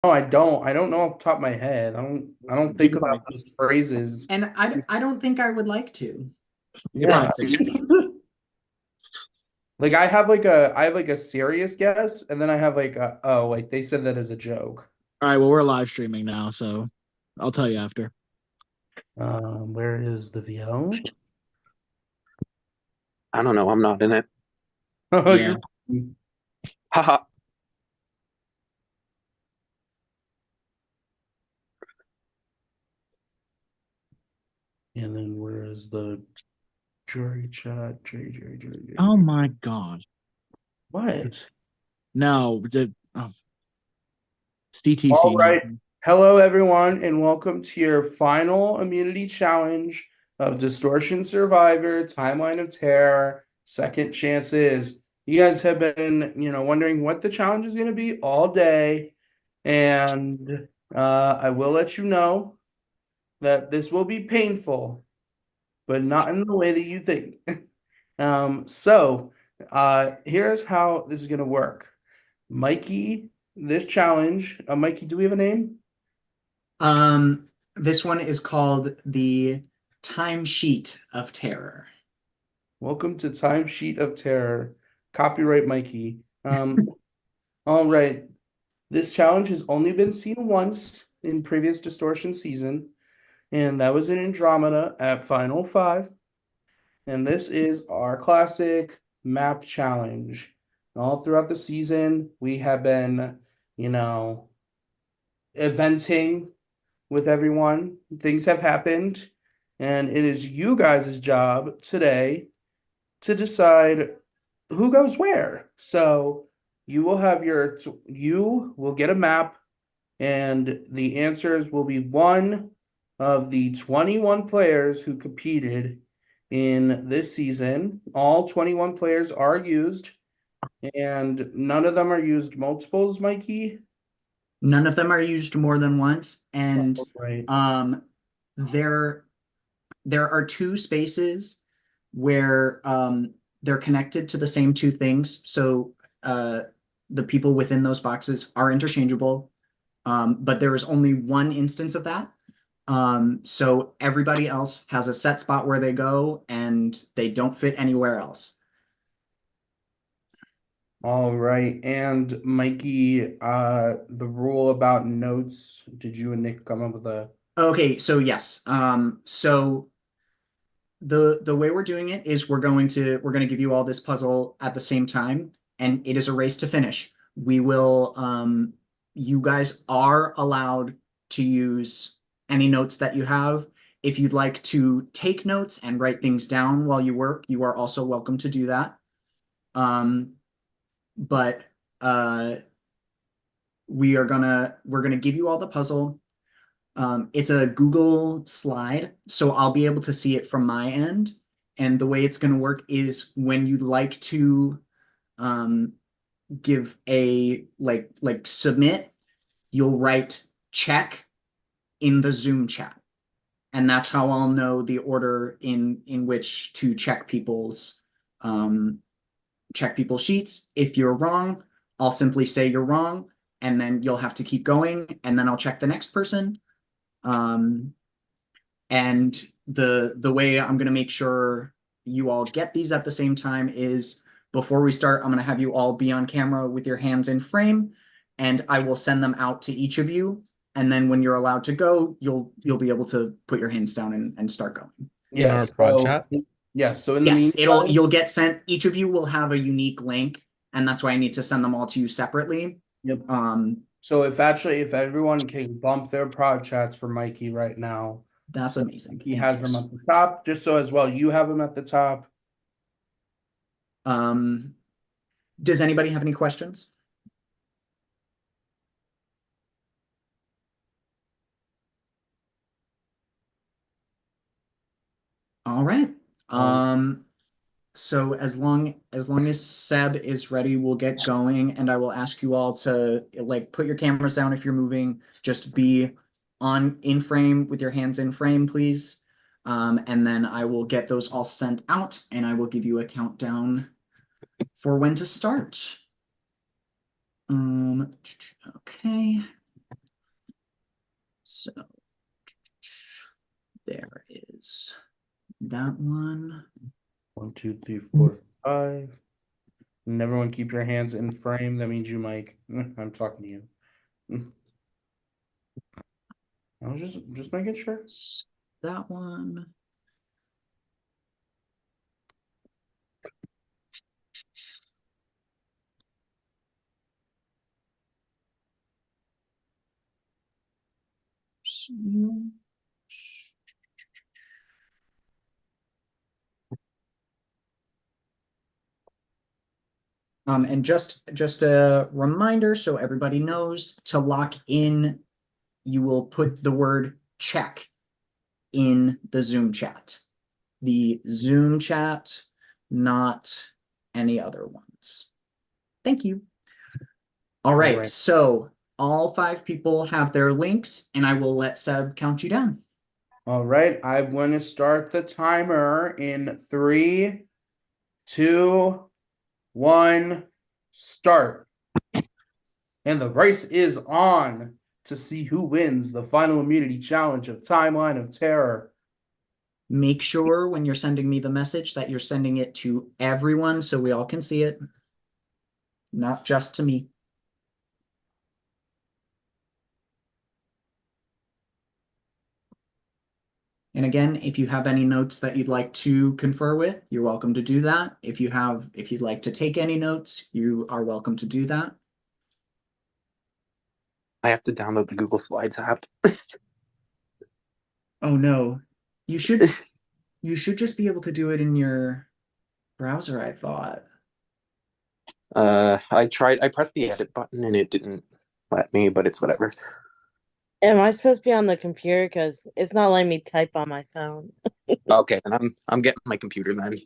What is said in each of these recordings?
I don't. I don't know off the top of my head. I don't think You could about probably, those phrases. And I don't think I would like to. you could Yeah. probably figure it out. Like I have like a serious guess, and then I have like a, oh, like they said that as a joke. All right, well, we're live streaming now, so I'll tell you after. Where is the VO? I don't know. I'm not in it. Oh, Yeah. you're Haha. and then where is the jury chat? Oh my God. What? No, it's All DTC, not. right. Hello, everyone, and welcome to your final immunity challenge of Distortion Survivor, Timeline of Terror, Second Chances. You guys have been, wondering what the challenge is going to be all day, and I will let you know that this will be painful, but not in the way that you think. Here's how this is going to work. Mikey, this challenge, Mikey, do we have a name? This one is called the Timesheet of Terror. Welcome to Timesheet of Terror. Copyright Mikey. All right. This challenge has only been seen once in previous Distortion season, and that was in Andromeda at Final Five. And this is our classic map challenge. All throughout the season, we have been, eventing with everyone. Things have happened, and it is you guys' job today to decide who goes where. So you will get a map, and the answers will be one of the 21 players who competed in this season. All 21 players are used, and none of them are used multiples, Mikey. None of them are used more than once, and Right. um, there there are two spaces where they're connected to the same two things. So the people within those boxes are interchangeable, but there is only one instance of that. So everybody else has a set spot where they go, and they don't fit anywhere else. All right. And Mikey, the rule about notes, did you and Nick come up with a Okay, so yes. So the way we're doing it is we're going to give you all this puzzle at the same time, and it is a race to finish. We will you guys are allowed to use any notes that you have. If you'd like to take notes and write things down while you work, you are also welcome to do that. Um, but uh we're gonna give you all the puzzle. It's a Google slide, so I'll be able to see it from my end. And the way it's going to work is when you'd like to um, give a like submit, you'll write check in the Zoom chat, and that's how I'll know the order in which to um, check people's sheets. If you're wrong, I'll simply say you're wrong, and then you'll have to keep going, and then I'll check the next person. Um, and the way I'm going to make sure you all get these at the same time is before we start, I'm going to have you all be on camera with your hands in frame, and I will send them out to each of you. And then when you're allowed to go, you'll be able to put your hands down and start going. In our yes. prod chat. So in the Yes, meantime, you'll get sent. Each of you will have a unique link, and that's why I need to send them all to you separately. yep. Um, So if everyone can bump their prod chats for Mikey right now, that's so amazing. he Thank has you them so at the much. top, just so as well you have them at the top. Um, does anybody have any questions? All right. Um, So as long as Seb is ready, we'll get going, and I will ask you all to like put your cameras down if you're moving. Just be on in frame with your hands in frame, please. And then I will get those all sent out, and I will give you a countdown for when to start. Okay. So there is that one. 1, 2, 3, 4, 5. And everyone keep your hands in frame. That means you, Mike. I'm talking to you. I was just making sure. That one. And just a reminder, so everybody knows, to lock in, you will put the word check in the Zoom chat. The Zoom chat, not any other ones. Thank you. All right, so all 5 people have their links, and I will let Seb count you down. All right, I'm going to start the timer in 3, 2, 1, start. And the race is on to see who wins the final immunity challenge of Timeline of Terror. Make sure when you're sending me the message that you're sending it to everyone so we all can see it, not just to me. And again, if you have any notes that you'd like to confer with, you're welcome to do that. If you'd like to take any notes, you are welcome to do that. I have to download the Google Slides app. Oh no. You should just be able to do it in your browser, I thought. I pressed the edit button and it didn't let me, but it's whatever. Am I supposed to be on the computer? Because it's not letting me type on my phone. Okay, then I'm getting my computer then.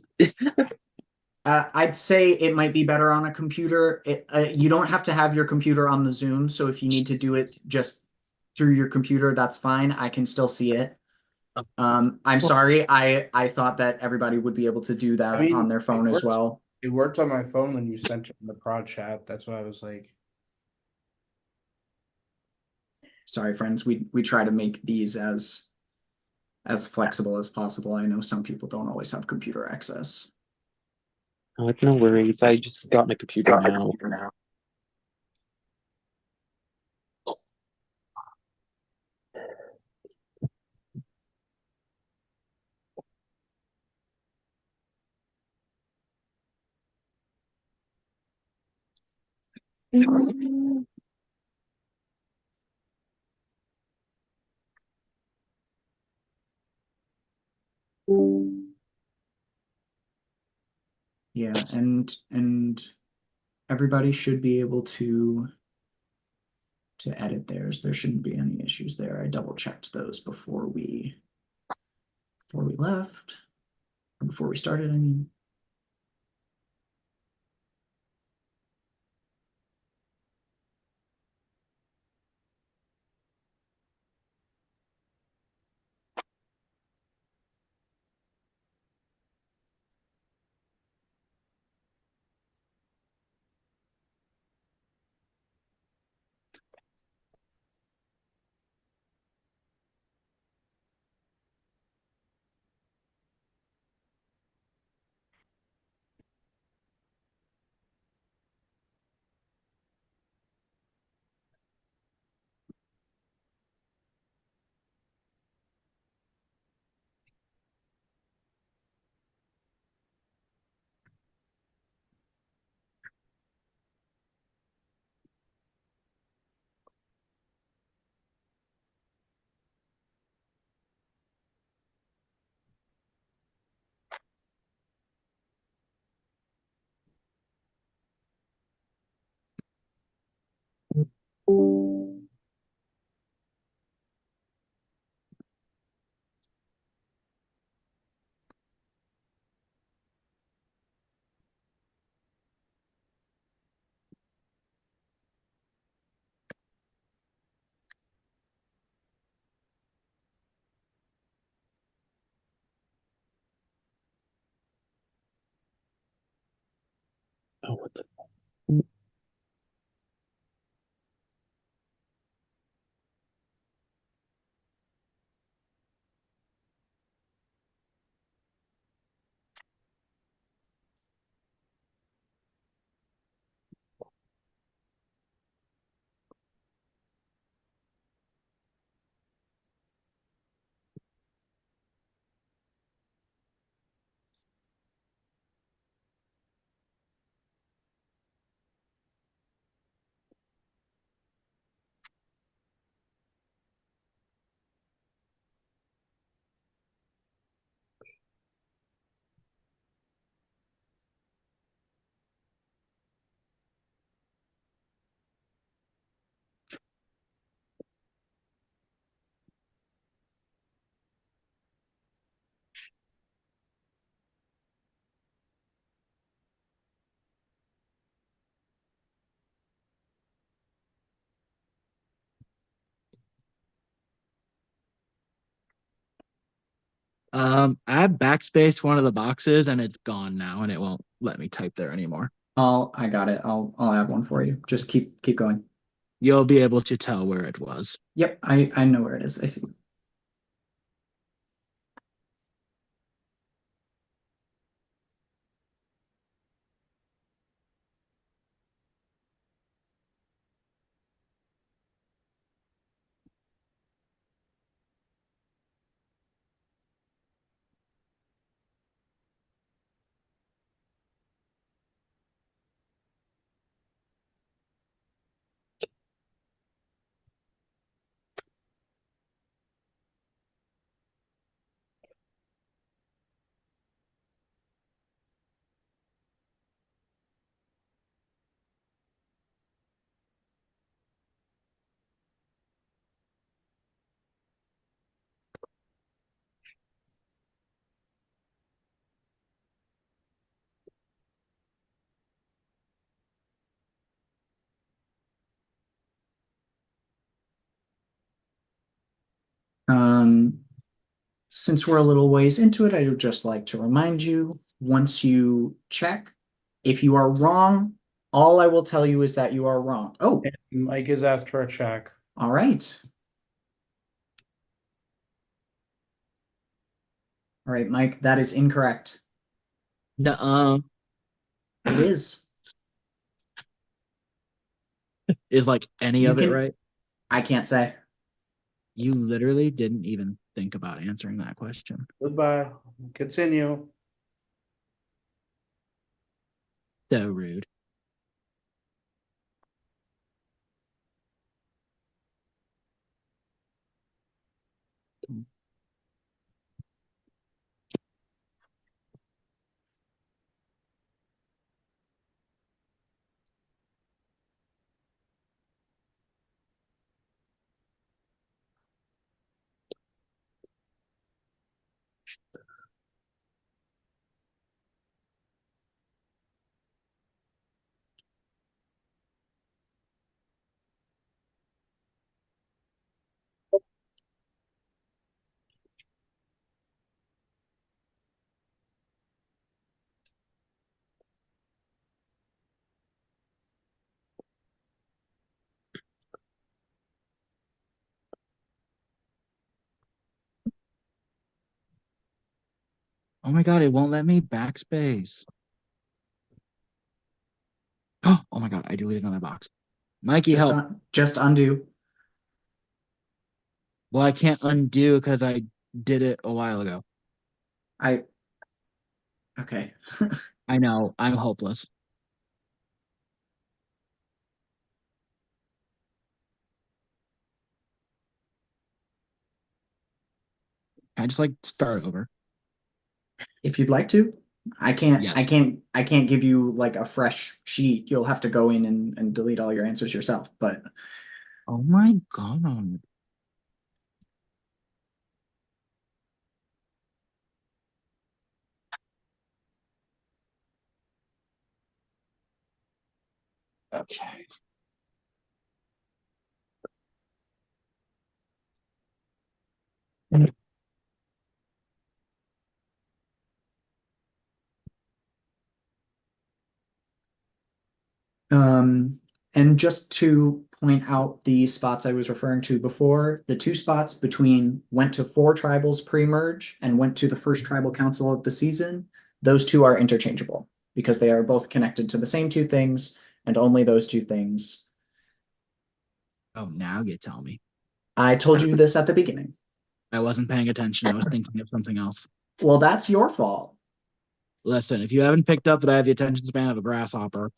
I'd say it might be better on a computer. You don't have to have your computer on the Zoom, so if you need to do it just through your computer, that's fine. I can still see it. I'm sorry. I thought that everybody would be able to do that on their phone as well. It worked on my phone when you sent it in the prod chat. That's why I was like, sorry, friends. We try to make these as flexible as possible. I know some people don't always have computer access. Oh, it's no worries. I just got my computer now. Yeah, and everybody should be able to edit theirs. There shouldn't be any issues there. I double checked those before we left, or before we started, I mean. Oh, what the? I backspaced one of the boxes and it's gone now, and it won't let me type there anymore. I got it. I'll add one for you. Just keep going. You'll be able to tell where it was. Yep, I know where it is. I see. Um, since we're a little ways into it, I would just like to remind you, once you check, if you are wrong, all I will tell you is that you are wrong. Oh, Mike has asked for a check. all right. All right, Mike, that is incorrect. Nuh-uh. It is. Is like any You of it can- right? I can't say. You literally didn't even think about answering that question. Goodbye. Continue. So rude. Oh my god, it won't let me backspace. Oh my god, I deleted another box. Mikey, help. Just undo. Well, I can't undo because I did it a while ago. Okay. I know, I'm hopeless. I just like start over. If you'd like to. I can't Yes. give you like a fresh sheet. You'll have to go in and delete all your answers yourself, but Oh my god. Okay. and just to point out the spots I was referring to before, the two spots between went to 4 tribals pre-merge and went to the first tribal council of the season, those two are interchangeable because they are both connected to the same two things and only those two things. Oh, now you tell me. I told you this at the beginning. I wasn't paying attention. I was thinking of something else. Well, that's your fault. Listen, if you haven't picked up that I have the attention span of a grasshopper,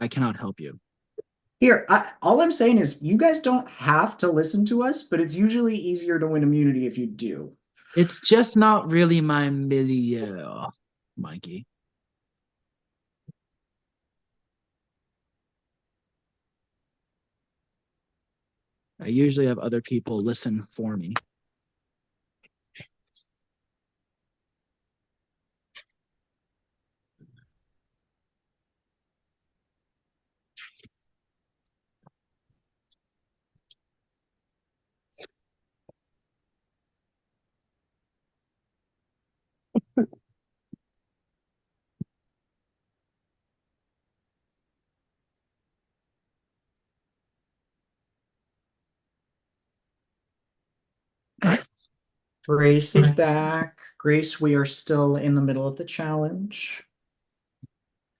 I cannot help you. Here, all I'm saying is you guys don't have to listen to us, but it's usually easier to win immunity if you do. It's just not really my milieu, Mikey. I usually have other people listen for me. Grace is back. Grace, we are still in the middle of the challenge.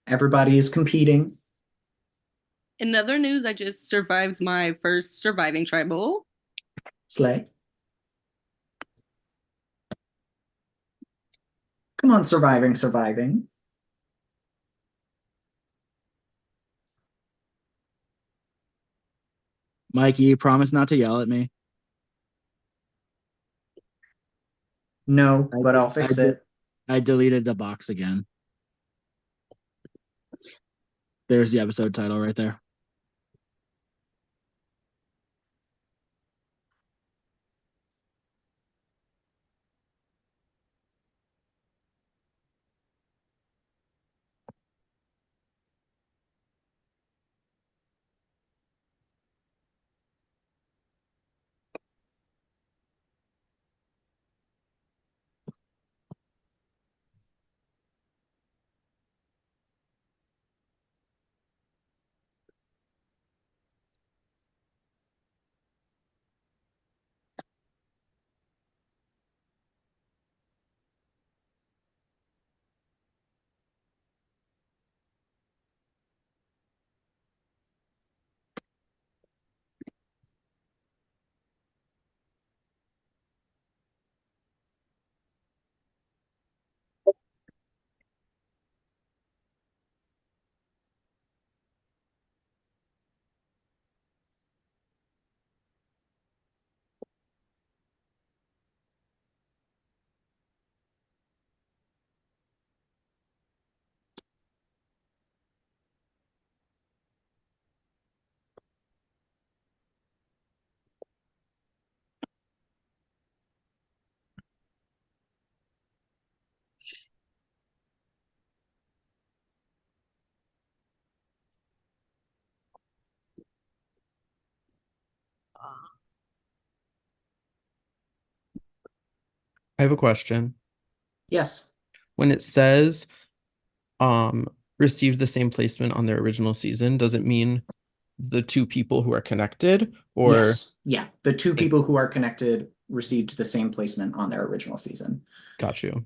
Everybody is competing. In other news, I just survived my first surviving tribal. Slay. Come on, surviving. Mikey, you promise not to yell at me. No, I but did- I'll fix I did- it. I deleted the box again. There's the episode title right there. I have a question. Yes. When it says um received the same placement on their original season, does it mean the two people who are connected or Yes. Yeah. The two people who are connected received the same placement on their original season. got you?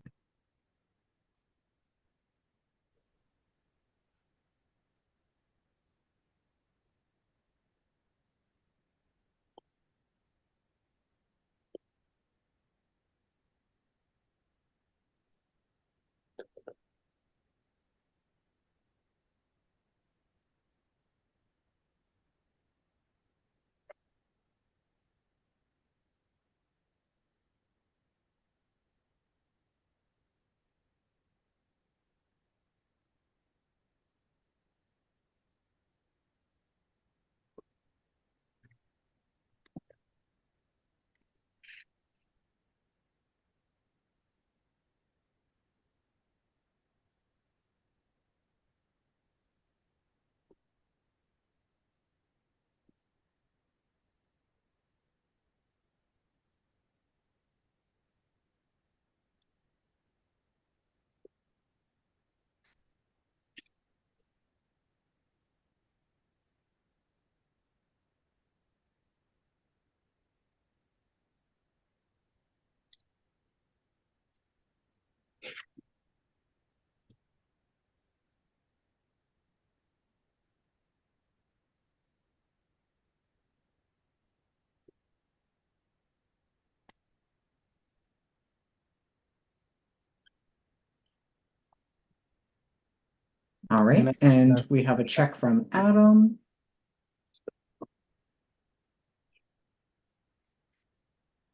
All right. And we have a check from Adam.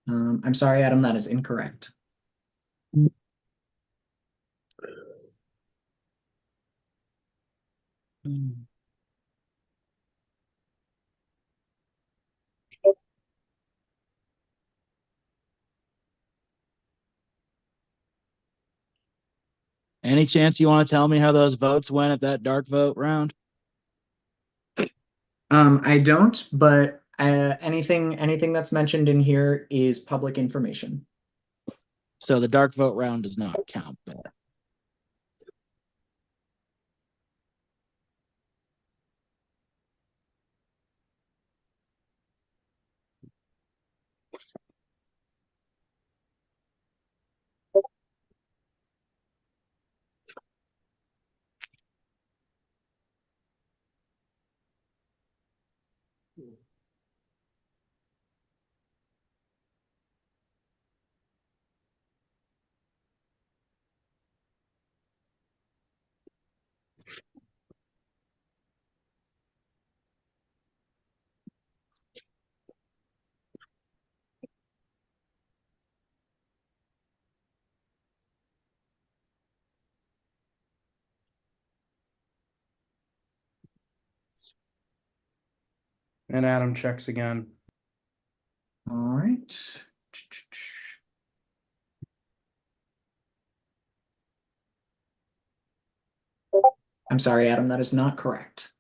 I'm sorry, Adam, that is incorrect. Any chance you want to tell me how those votes went at that dark vote round? I don't, but anything that's mentioned in here is public information. So the dark vote round does not count. But And Adam checks again. All right. I'm sorry, Adam, that is not correct.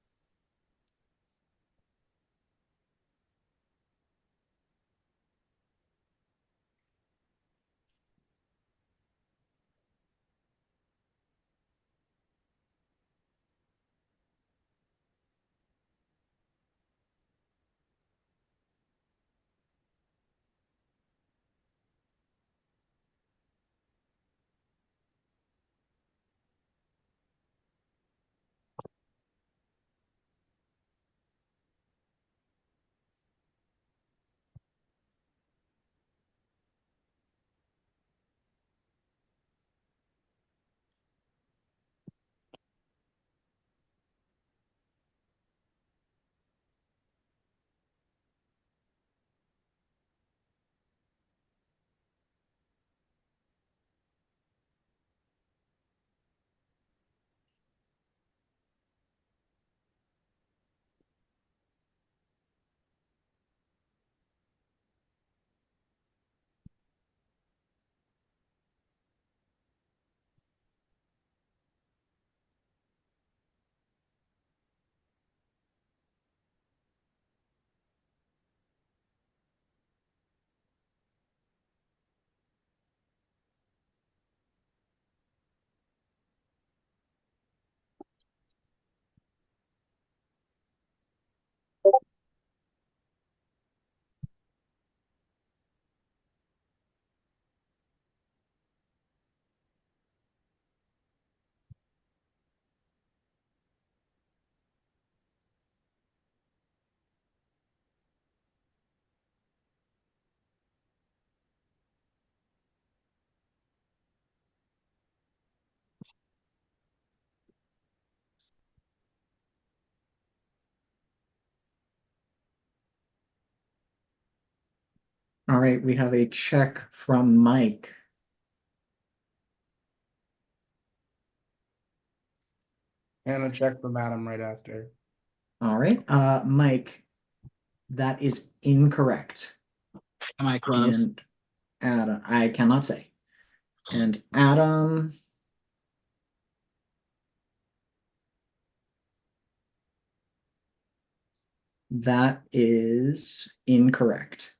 All right, we have a check from Mike. And a check from Adam right after. All right, Mike, that is incorrect. Am I close? And Adam, I cannot say. And Adam, that is incorrect.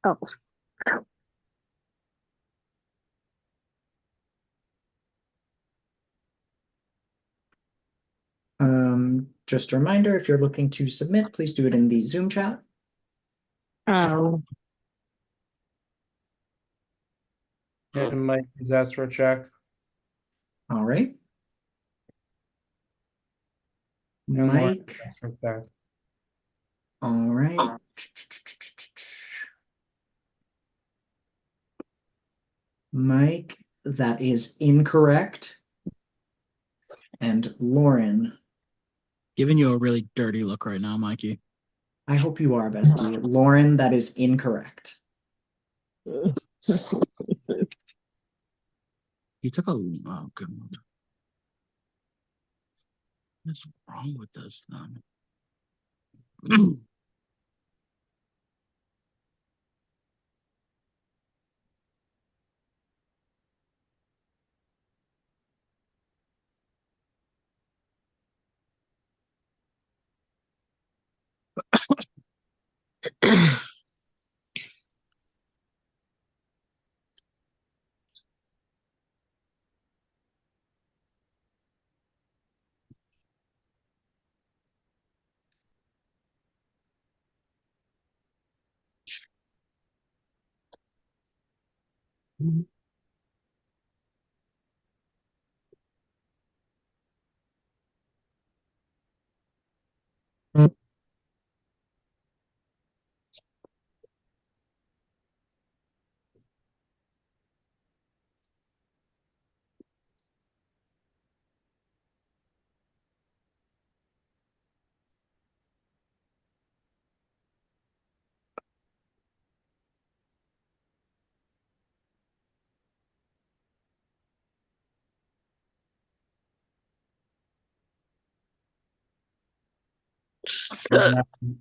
Oh, Just a reminder, if you're looking to submit, please do it in the Zoom chat. oh, And Mike has asked for a check. All right. And Lauren Mike, asked for a check. all right. Mike, that is incorrect. And Lauren, Giving you a really dirty look right now, Mikey. I hope you are, bestie. Lauren, that is incorrect. He took a oh good one. What's wrong with this then?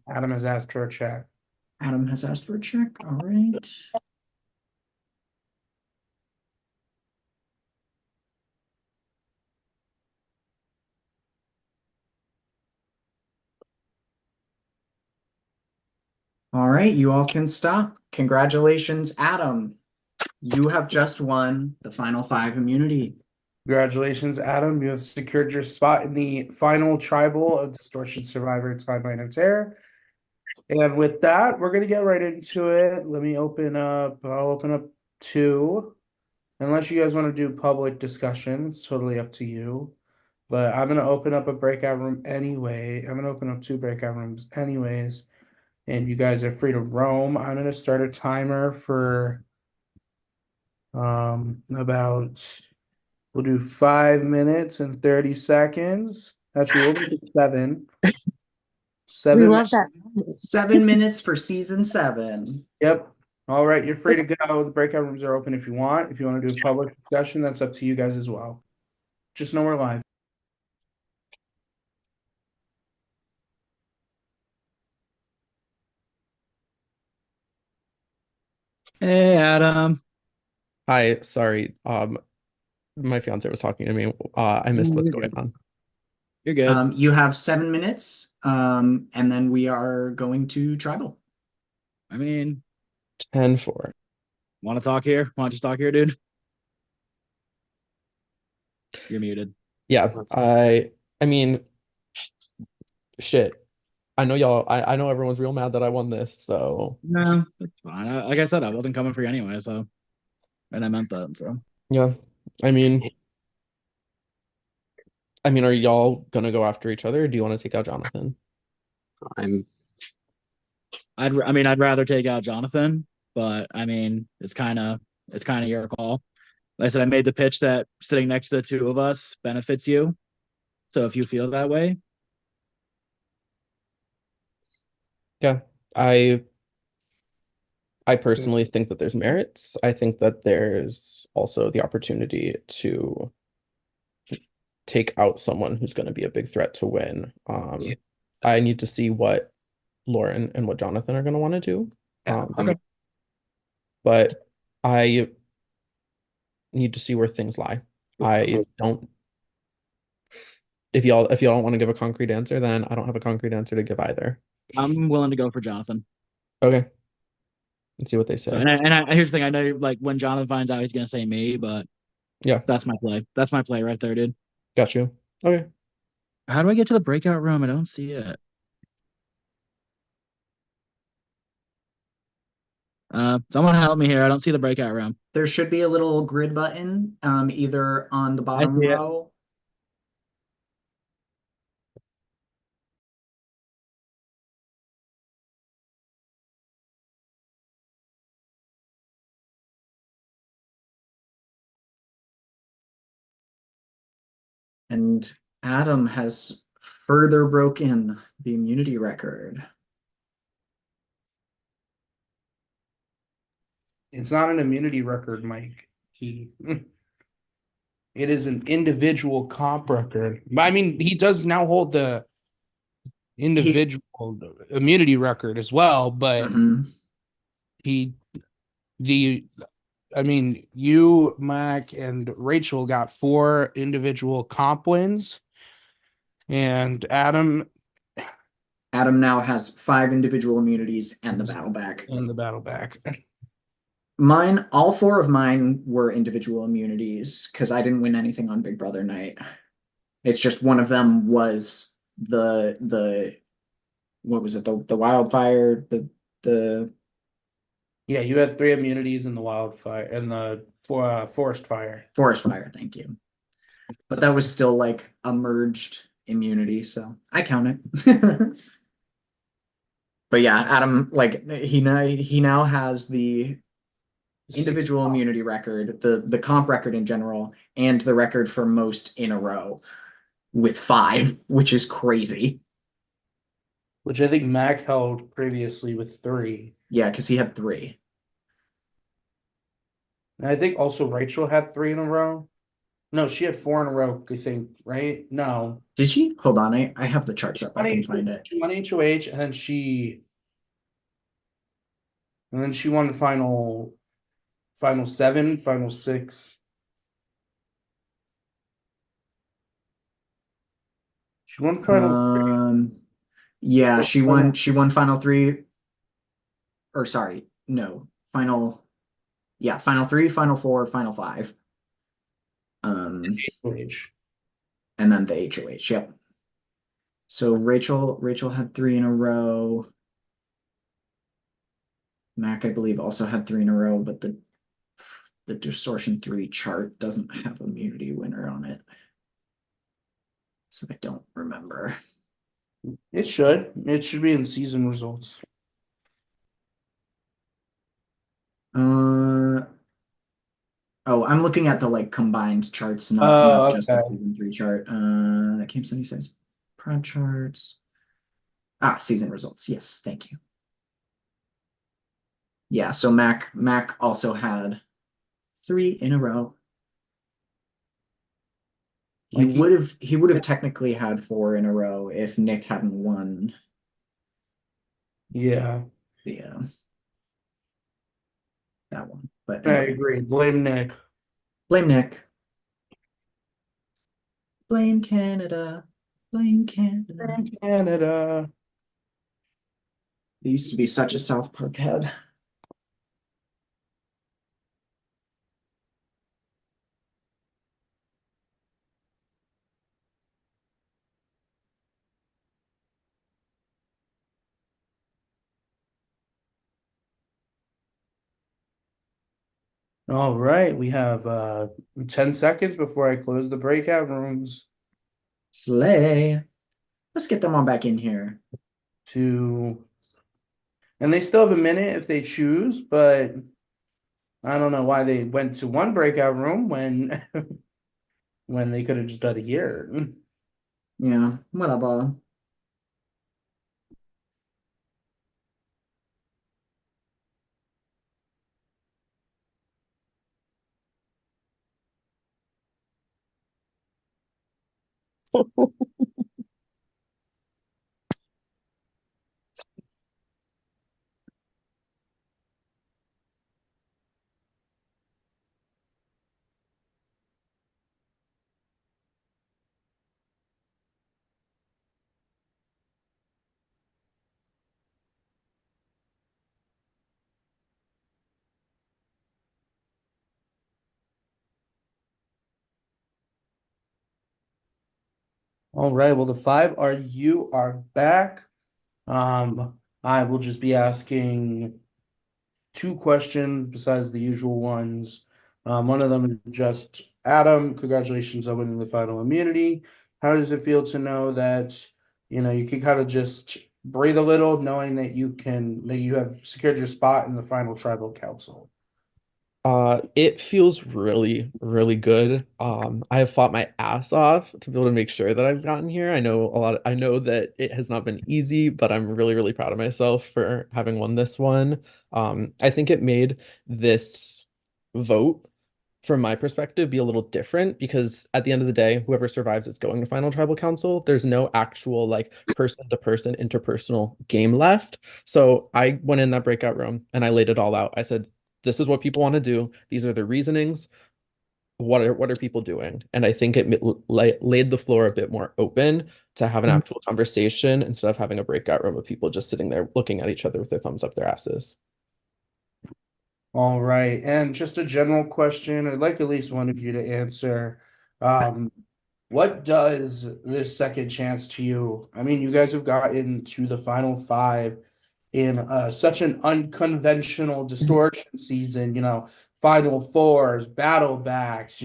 Adam has asked for a check. Adam has asked for a check. All right. All right, you all can stop. Congratulations, Adam. You have just won the final 5 immunity. Congratulations, Adam. You have secured your spot in the final tribal of Distortion Survivor Timeline of Terror. And with that, we're gonna get right into it. Let me open up. I'll open up 2. Unless you guys want to do public discussion, it's totally up to you. But I'm gonna open up a breakout room anyway. I'm gonna open up 2 breakout rooms anyways. And you guys are free to roam. I'm gonna start a timer for about we'll do 5 minutes and 30 seconds. Actually, we'll make it 7. We 7 love minutes. that. 7 minutes for season 7. Yep. All right, you're free to go. The breakout rooms are open if you want. If you want to do a public discussion, that's up to you guys as well. Just know we're live. Hey, Adam. Hi, sorry. My fiance was talking to me. I missed what's going on. You're good. You have 7 minutes, and then we are going to tribal. I mean, 10-4. want to talk here? Want to just talk here, dude? You're muted. Yeah, I mean, shit. I know y'all. I know everyone's real mad that I won this. So No, it's fine. Like I said, I wasn't coming for you anyway, so and I meant that. So yeah, I mean, are y'all gonna go after each other, or do you want to take out Jonathan? I'm I'd rather take out Jonathan, but I mean, it's kind of your call. Like I said, I made the pitch that sitting next to the 2 of us benefits you. So if you feel that way, Yeah, I personally think that there's merits. I think that there's also the opportunity to take out someone who's going to be a big threat to win. Yeah. I need to see what Lauren and what Jonathan are going to want to do. okay. But I need to see where things lie. I don't. If y'all don't want to give a concrete answer, then I don't have a concrete answer to give either. I'm willing to go for Jonathan. Okay. Let's see what they say. So here's the thing. I know like when Jonathan finds out, he's gonna say me, but yeah, that's my play. That's my play right there, dude. got you. Okay. How do I get to the breakout room? I don't see it. Someone help me here. I don't see the breakout room. There should be a little grid button, either on the bottom see it. row. And Adam has further broken the immunity record. It's not an immunity record, Mike. it is an individual comp record. But I mean, he does now hold the individual immunity record as well, but Mhm. he the I mean, you, Mac, and Rachel got 4 individual comp wins, and Adam Adam now has 5 individual immunities and the battle back. in the battle back. Mine, all 4 of mine were individual immunities because I didn't win anything on Big Brother night. It's just one of them was the what was it, the wildfire, the Yeah, you had 3 immunities in the wildfire and the forest fire. forest fire, thank you. But that was still like a merged immunity, so I count it. But yeah, Adam, like he now has the individual immunity record, the comp record in general, and the record for most in a row with 5, which is crazy. Which I think Mac held previously with 3. Yeah, because he had 3. And I think also Rachel had 3 in a row. No, she had 4 in a row, I think, right? No. Did she? Hold on, I have the charts up. I can find it. She won HOH and then she won the final 7, final 6. She won final Yeah, she won final 3. Or sorry, no, final 3, final 4, final 5. HOH. And then the HOH, yep. So Rachel had 3 in a row. Mac, I believe, also had 3 in a row, but the distortion 3 chart doesn't have immunity winner on it. So I don't remember. It should. It should be in season results. Oh, I'm looking at the like combined charts, not just the okay. season 3 chart. That came Sunny says prod charts. Season results. Yes, thank you. Yeah, so Mac also had 3 in a row. He would have technically had 4 in a row if Nick hadn't won. Yeah. Yeah. That one. But I anyway, agree. Blame Nick. blame Nick. Blame Canada. Blame Canada. Blame Canada. It used to be such a South Park head. All right, we have 10 seconds before I close the breakout rooms Slay. Let's get them on back in here. and they still have a minute if they choose, but I don't know why they went to one breakout room when when they could have just done it here. Yeah, whatever. All right, well, the 5 are you are back. I will just be asking 2 questions besides the usual ones. One of them is just Adam, congratulations on winning the final immunity. How does it feel to know that you can kind of just breathe a little, knowing that you have secured your spot in the final tribal council? It feels really, really good. I have fought my ass off to be able to make sure that I've gotten here. I know that it has not been easy, but I'm really, really proud of myself for having won this one. I think it made this vote from my perspective, be a little different because at the end of the day, whoever survives is going to final tribal council. There's no actual like person to person interpersonal game left. So I went in that breakout room and I laid it all out. I said, this is what people want to do. These are the reasonings. What are people doing? And I think it laid the floor a bit more open to have an actual conversation instead of having a breakout room of people just sitting there looking at each other with their thumbs up their asses. All right, and just a general question, I'd like at least one of you to answer. What does this second chance to you? I mean, you guys have gotten to the final five in such an unconventional distortion season, final fours, battle backs,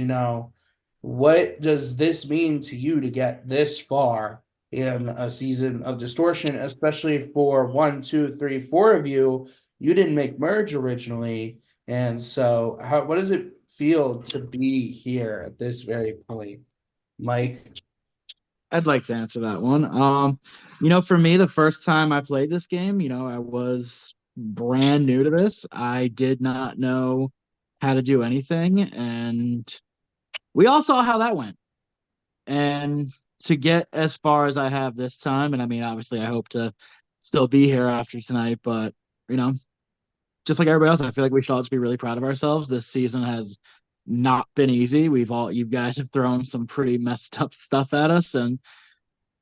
what does this mean to you to get this far in a season of distortion, especially for 1, 2, 3, 4 of you? You didn't make merge originally. And so what does it feel to be here at this very point? Mike? I'd like to answer that one. For me, the first time I played this game, I was brand new to this. I did not know how to do anything, and we all saw how that went. And to get as far as I have this time, and I mean, obviously, I hope to still be here after tonight, but just like everybody else, I feel like we should all just be really proud of ourselves. This season has not been easy. You guys have thrown some pretty messed up stuff at us, and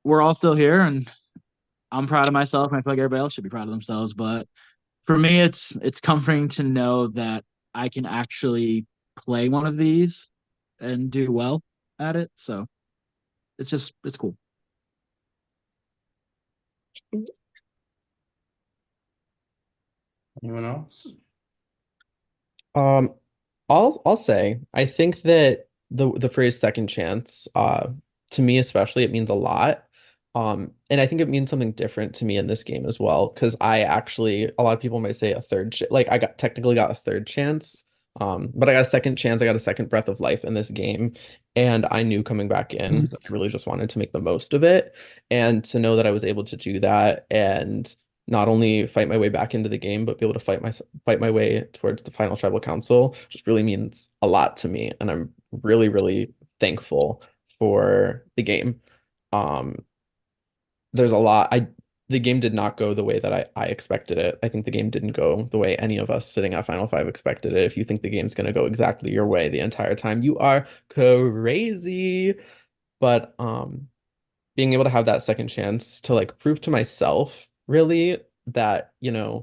we're all still here, and I'm proud of myself, and I feel like everybody else should be proud of themselves. But for me, it's comforting to know that I can actually play one of these and do well at it. So it's cool. Anyone else? Um, I'll say I think that the phrase second chance, to me especially, it means a lot. And I think it means something different to me in this game as well, because a lot of people might say a third like I technically got a third chance. But I got a second chance, I got a second breath of life in this game, and I knew coming back in that I really just wanted to make the most of it. And to know that I was able to do that and not only fight my way back into the game, but be able to fight my way towards the final tribal council just really means a lot to me. And I'm really, really thankful for the game. Um, there's a lot. The game did not go the way that I expected it. I think the game didn't go the way any of us sitting at Final Five expected it. If you think the game's gonna go exactly your way the entire time, you are crazy. But being able to have that second chance to like prove to myself really that, the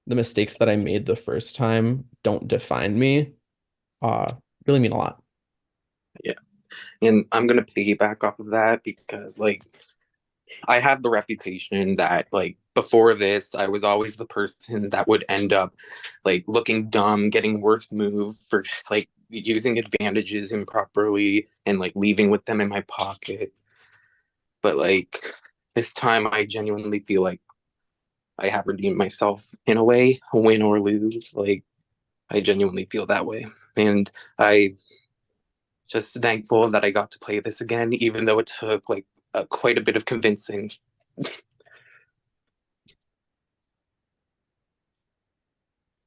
mistakes that I made the first time don't define me, really mean a lot. Yeah. And I'm gonna piggyback off of that because like I have the reputation that like before this I was always the person that would end up like looking dumb, getting worse move for like using advantages improperly and like leaving with them in my pocket. But like this time I genuinely feel like I have redeemed myself in a way, win or lose. Like I genuinely feel that way. And I just thankful that I got to play this again, even though it took like quite a bit of convincing.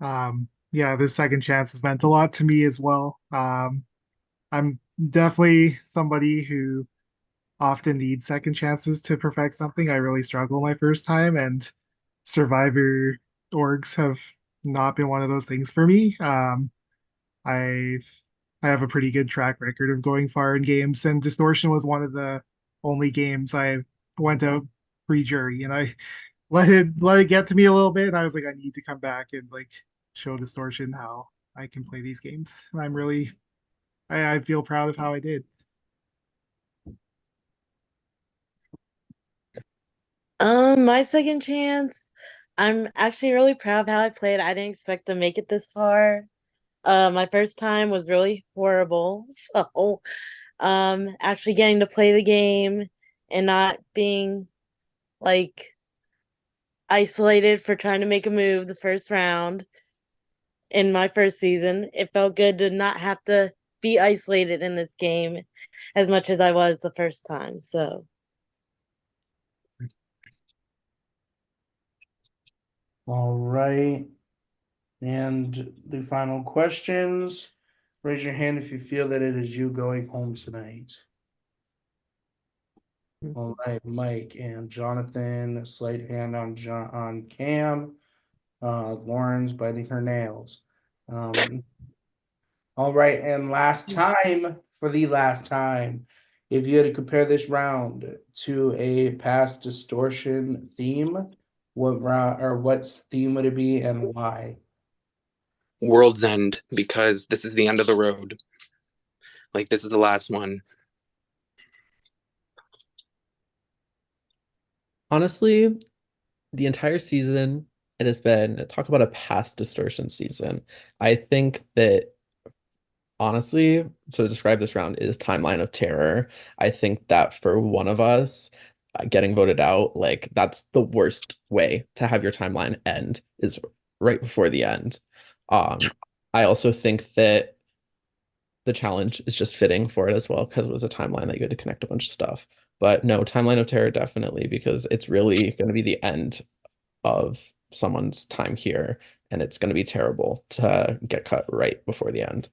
Yeah, this second chance has meant a lot to me as well. I'm definitely somebody who often needs second chances to perfect something. I really struggle my first time, and Survivor orgs have not been one of those things for me. I've I have a pretty good track record of going far in games, and Distortion was one of the only games I went out pre-jury, and I let it get to me a little bit, and I was like, I need to come back and like show Distortion how I can play these games. And I feel proud of how I did. My second chance, I'm actually really proud of how I played. I didn't expect to make it this far. My first time was really horrible. So, actually getting to play the game and not being like isolated for trying to make a move the first round in my first season, it felt good to not have to be isolated in this game as much as I was the first time. So, All right. And the final questions. Raise your hand if you feel that it is you going home tonight. All right, Mike and Jonathan, slight hand on Cam. Lauren's biting her nails. All right, and last time, for the last time, if you had to compare this round to a past distortion theme, what round or what theme would it be and why? World's End, because this is the end of the road. Like, this is the last one. Honestly, the entire season, it has been talk about a past distortion season. I think that honestly, to describe this round is timeline of terror. I think that for one of us getting voted out, like that's the worst way to have your timeline end is right before the end. I also think that the challenge is just fitting for it as well because it was a timeline that you had to connect a bunch of stuff. But no, timeline of terror definitely because it's really going to be the end of someone's time here, and it's going to be terrible to get cut right before the end.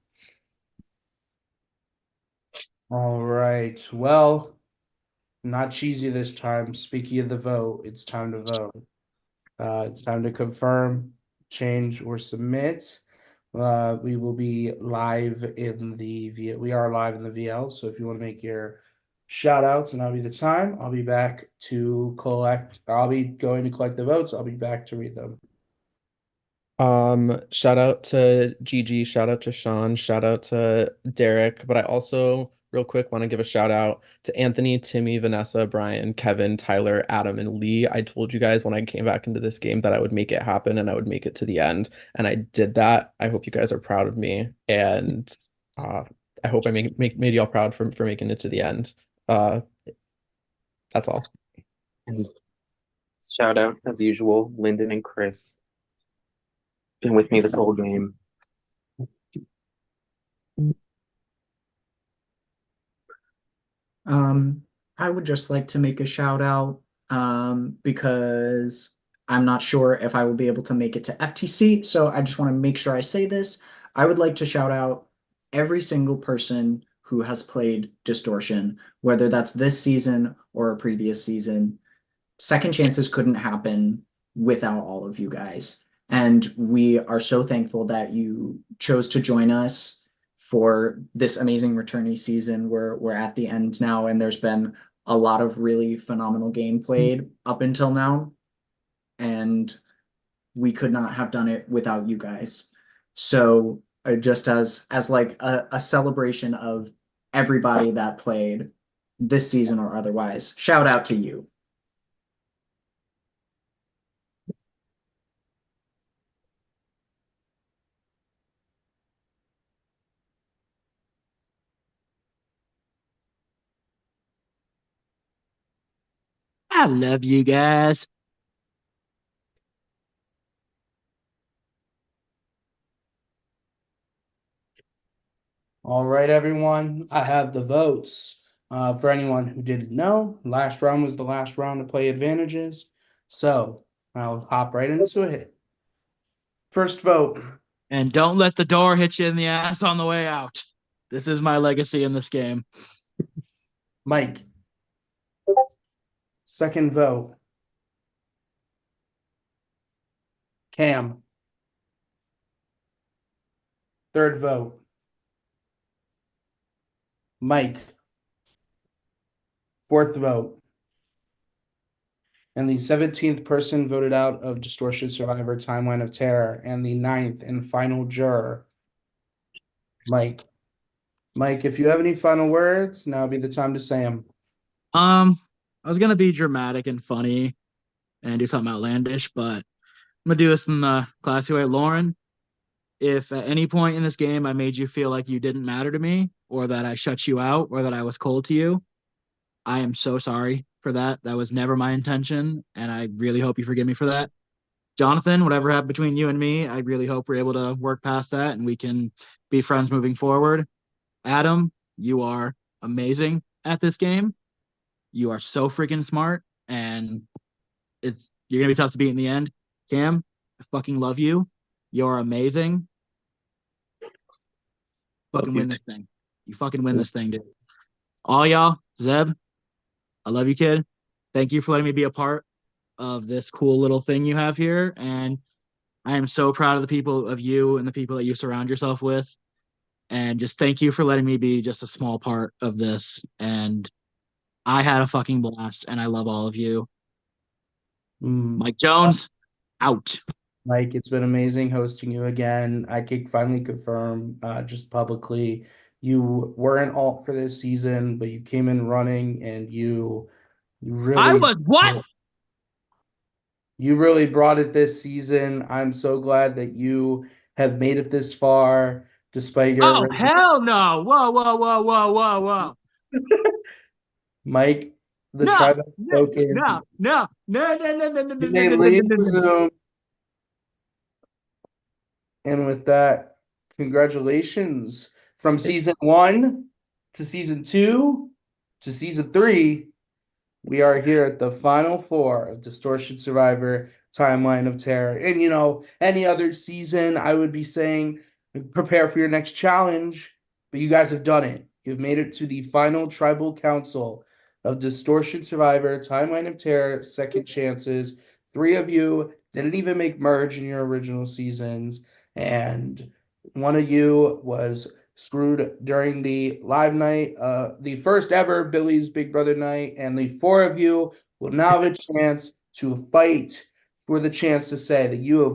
All right. Well, not cheesy this time. Speaking of the vote, it's time to vote. It's time to confirm, change, or submit. We will be live in the we are live in the VL. So if you want to make your shout outs, and I'll be the time, I'll be back to collect. I'll be going to collect the votes. I'll be back to read them. Shout out to Gigi, shout out to Sean, shout out to Derek, but I also real quick want to give a shout out to Anthony, Timmy, Vanessa, Brian, Kevin, Tyler, Adam, and Lee. I told you guys when I came back into this game that I would make it happen and I would make it to the end, and I did that. I hope you guys are proud of me, and I hope I made y'all proud for making it to the end. Uh, that's all. And shout out, as usual, Lyndon and Chris. Been with me this whole game. I would just like to make a shout out because I'm not sure if I will be able to make it to FTC. So I just want to make sure I say this. I would like to shout out every single person who has played Distortion, whether that's this season or a previous season. Second chances couldn't happen without all of you guys. And we are so thankful that you chose to join us for this amazing returnee season. We're at the end now, and there's been a lot of really phenomenal game played up until now. And we could not have done it without you guys. So just as like a celebration of everybody that played this season or otherwise, shout out to you. I love you guys. All right, everyone. I have the votes. For anyone who didn't know, last round was the last round to play advantages. So I'll hop right into it. First vote, And don't let the door hit you in the ass on the way out. This is my legacy in this game. Mike. Second vote, Cam. Third vote, Mike. Fourth vote. And the 17th person voted out of Distortion Survivor Timeline of Terror, and the 9th and final juror, Mike. Mike, if you have any final words, now would be the time to say them. I was gonna be dramatic and funny and do something outlandish, but I'm gonna do this in the classy way. Lauren, if at any point in this game I made you feel like you didn't matter to me, or that I shut you out, or that I was cold to you, I am so sorry for that. That was never my intention, and I really hope you forgive me for that. Jonathan, whatever happened between you and me, I really hope we're able to work past that and we can be friends moving forward. Adam, you are amazing at this game. You are so freaking smart, and you're gonna be tough to beat in the end. Cam, I fucking love you. You're amazing. Fucking you win this thing. You fucking win this thing, dude. All y'all, Zeb, I love you, kid. Thank you for letting me be a part of this cool little thing you have here. And I am so proud of the people of you and the people that you surround yourself with. And just thank you for letting me be just a small part of this. And I had a fucking blast, and I love all of you. Mm. Mike Jones, out. Mike, it's been amazing hosting you again. I can finally confirm, just publicly, you weren't alt for this season, but you came in running and you I really was what? you really brought it this season. I'm so glad that you have made it this far despite your Oh, hell no. Whoa, whoa, whoa, whoa, whoa, whoa. Mike, the No, tribe has spoken. no, no, no, no, no, no, no, no, You no, may no, no, leave no, the no. Zoom. And with that, congratulations from season 1 to season 2 to season 3. We are here at the final 4 of Distortion Survivor Timeline of Terror. And any other season, I would be saying prepare for your next challenge, but you guys have done it. You've made it to the final tribal council of Distortion Survivor Timeline of Terror Second Chances. 3 of you didn't even make merge in your original seasons, and one of you was screwed during the live night, the first ever Billy's Big Brother night, and the 4 of you will now have a chance to fight for the chance to say that you have